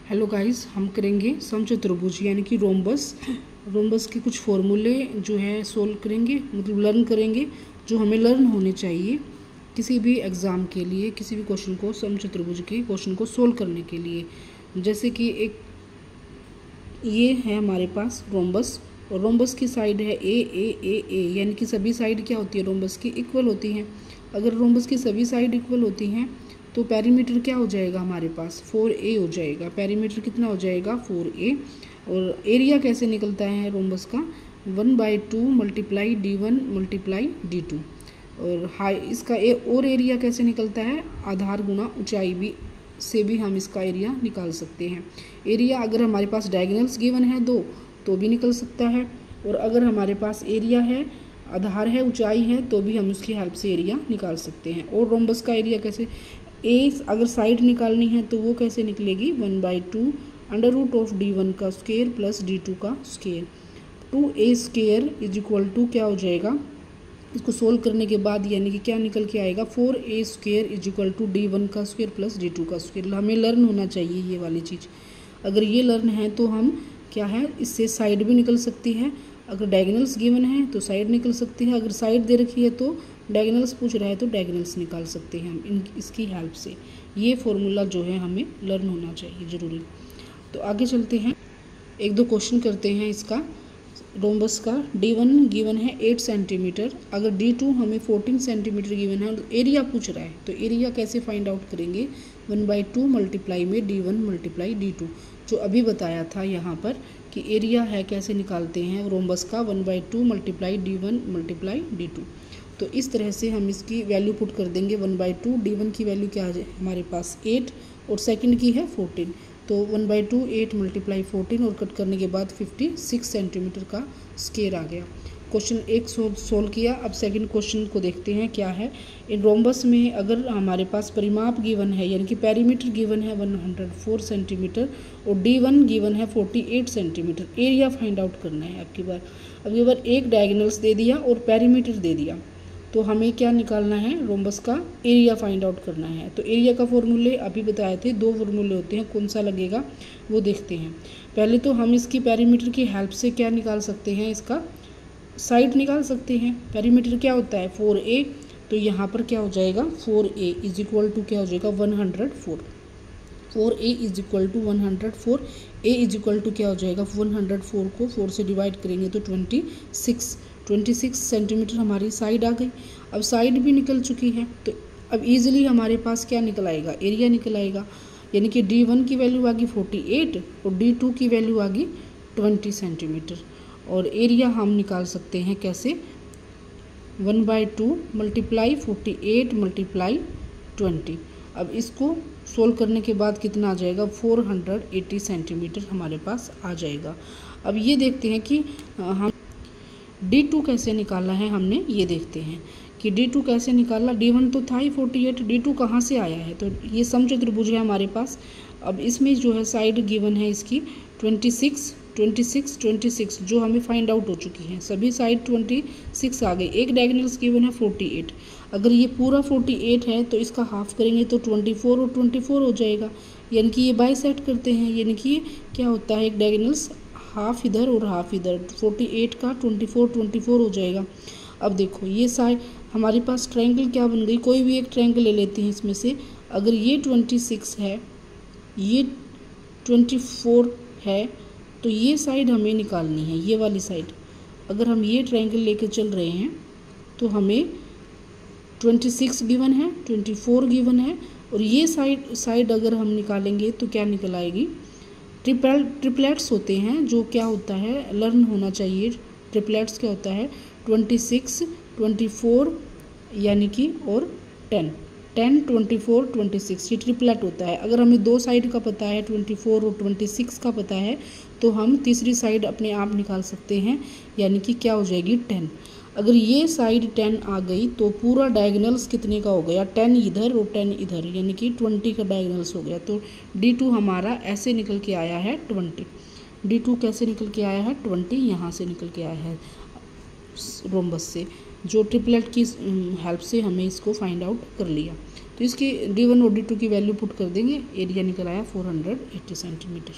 Hello guys, हम करेंगे समचतुर्भुज यानी कि रोम्बस के कुछ फॉर्मूले जो है सोल्व करेंगे, मतलब लर्न करेंगे, जो हमें लर्न होने चाहिए किसी भी एग्ज़ाम के लिए, किसी भी क्वेश्चन को, समचतुर्भुज के क्वेश्चन को सोल्व करने के लिए। जैसे कि एक ये है हमारे पास रोम्बस, और रोम्बस की साइड है ए, यानी कि सभी साइड क्या होती है रोम्बस की, इक्वल होती हैं। अगर रोम्बस की सभी साइड इक्वल होती हैं तो पेरीमीटर क्या हो जाएगा हमारे पास 4a हो जाएगा। पेरीमीटर कितना हो जाएगा 4a। और एरिया कैसे निकलता है रोम्बस का 1/2 मल्टीप्लाई d1 मल्टीप्लाई d2। और हाई इसका और एरिया कैसे निकलता है, आधार गुणा ऊंचाई भी से भी हम इसका एरिया निकाल सकते हैं। एरिया अगर हमारे पास डायगोनल्स गिवन है दो तो भी निकल सकता है, और अगर हमारे पास एरिया है, आधार है, ऊंचाई है, तो भी हम उसकी हेल्प से एरिया निकाल सकते हैं। और रोम्बस का एरिया कैसे, ए अगर साइड निकालनी है तो वो कैसे निकलेगी 1/2 अंडर रूट ऑफ d1 का स्क्वायर प्लस d2 का square. 2a square is equal to क्या हो जाएगा, इसको सोल्व करने के बाद यानी कि क्या निकल के आएगा 4a square is equal to d1 का स्क्वायर प्लस d2 का स्क्वायर। हमें लर्न होना चाहिए ये वाली चीज़। अगर ये लर्न है तो हम क्या है, इससे साइड भी निकल सकती है। अगर डायगोनल्स गिवन है तो साइड निकल सकती है, अगर साइड दे रखी है तो डायगोनल्स पूछ रहा है तो डायगोनल्स निकाल सकते हैं हम इसकी हेल्प से। ये फॉर्मूला जो है हमें लर्न होना चाहिए ज़रूरी। तो आगे चलते हैं, एक दो क्वेश्चन करते हैं इसका। रोम्बस का d1 गिवन है 8 सेंटीमीटर, अगर d2 हमें 14 सेंटीमीटर गिवन है, एरिया पूछ रहा है तो एरिया कैसे फाइंड आउट करेंगे 1/2 मल्टीप्लाई में d1 मल्टीप्लाई d2, जो अभी बताया था यहाँ पर कि एरिया है कैसे निकालते हैं रोम्बस का 1/2 मल्टीप्लाई d1 मल्टीप्लाई d2। तो इस तरह से हम इसकी वैल्यू पुट कर देंगे 1/2, d1 की वैल्यू क्या है हमारे पास 8 और सेकंड की है 14, तो 1/2 8 मल्टीप्लाई 14 और कट करने के बाद 56 सेंटीमीटर का स्क्वायर आ गया। क्वेश्चन एक सोल्व किया। अब सेकंड क्वेश्चन को देखते हैं क्या है। इन रोम्बस में अगर हमारे पास परिमाप गिवन है यानी कि पेरीमीटर गिवन है 104 सेंटीमीटर और d1 गिवन है 48 सेंटीमीटर, एरिया फाइंड आउट करना है। अब की बार एक डायगोनल्स दे दिया और पेरीमीटर दे दिया, तो हमें क्या निकालना है, रोम्बस का एरिया फाइंड आउट करना है। तो एरिया का फॉर्मूले अभी बताए थे, दो फॉर्मूले होते हैं, कौन सा लगेगा वो देखते हैं। पहले तो हम इसकी पेरीमीटर की हेल्प से क्या निकाल सकते हैं, इसका साइड निकाल सकते हैं। पेरीमीटर क्या होता है 4a, तो यहाँ पर क्या हो जाएगा 4a इज इक्वल टू क्या हो जाएगा 104। 4a is equal to 104, a is equal to क्या हो जाएगा 104 को 4 से डिवाइड करेंगे तो 26 सेंटीमीटर हमारी साइड आ गई। अब साइड भी निकल चुकी है तो अब इजीली हमारे पास क्या निकल आएगा, एरिया निकल आएगा। यानी कि d1 की वैल्यू आ गई 48 और d2 की वैल्यू आ गई 20 सेंटीमीटर। और एरिया हम निकाल सकते हैं कैसे, 1/2 मल्टीप्लाई 48 मल्टीप्लाई 20। अब इसको सोल्व करने के बाद कितना आ जाएगा 480 सेंटीमीटर हमारे पास आ जाएगा। अब ये देखते हैं कि हम d2 कैसे निकाला है हमने, ये देखते हैं कि d2 कैसे निकाला। d1 तो था ही 48, d2 कहाँ से आया है, तो ये समचतुर्भुज है हमारे पास। अब इसमें जो है साइड गिवन है इसकी 26 जो हमें फाइंड आउट हो चुकी है, सभी साइड 26 आ गई। एक डायगोनल्स गिवन है 48, अगर ये पूरा 48 है तो इसका हाफ करेंगे तो 24 और 24 हो जाएगा, यानी कि ये बाइसेक्ट करते हैं, यानी कि क्या होता है एक डायगोनल्स हाफ इधर और हाफ इधर, 48 का 24 हो जाएगा। अब देखो ये साइड हमारे पास ट्रायंगल क्या बन गई, कोई भी एक ट्रायंगल ले लेते हैं इसमें से। अगर ये 26 है, ये 24 है, तो ये साइड हमें निकालनी है, ये वाली साइड। अगर हम ये ट्रायंगल लेके चल रहे हैं तो हमें 26 गिवन है, 24 गिवन है, और ये साइड अगर हम निकालेंगे तो क्या निकल आएगी, ट्रिपलेट्स होते हैं, जो क्या होता है लर्न होना चाहिए। ट्रिपलेट्स क्या होता है 26 24 यानी कि और 10 24 26, ये ट्रिपलेट होता है। अगर हमें दो साइड का पता है 24 और 26 का पता है तो हम तीसरी साइड अपने आप निकाल सकते हैं, यानी कि क्या हो जाएगी 10। अगर ये साइड 10 आ गई तो पूरा डायगोनल्स कितने का हो गया, 10 इधर और 10 इधर, यानी कि 20 का डायगोनल्स हो गया। तो d2 हमारा ऐसे निकल के आया है 20। d2 कैसे निकल के आया है 20, यहाँ से निकल के आया है रोम्बस से, जो ट्रिपलेट की हेल्प से हमें इसको फाइंड आउट कर लिया। तो इसकी D1 और D2 की वैल्यू पुट कर देंगे, एरिया निकल आया 480 सेंटीमीटर।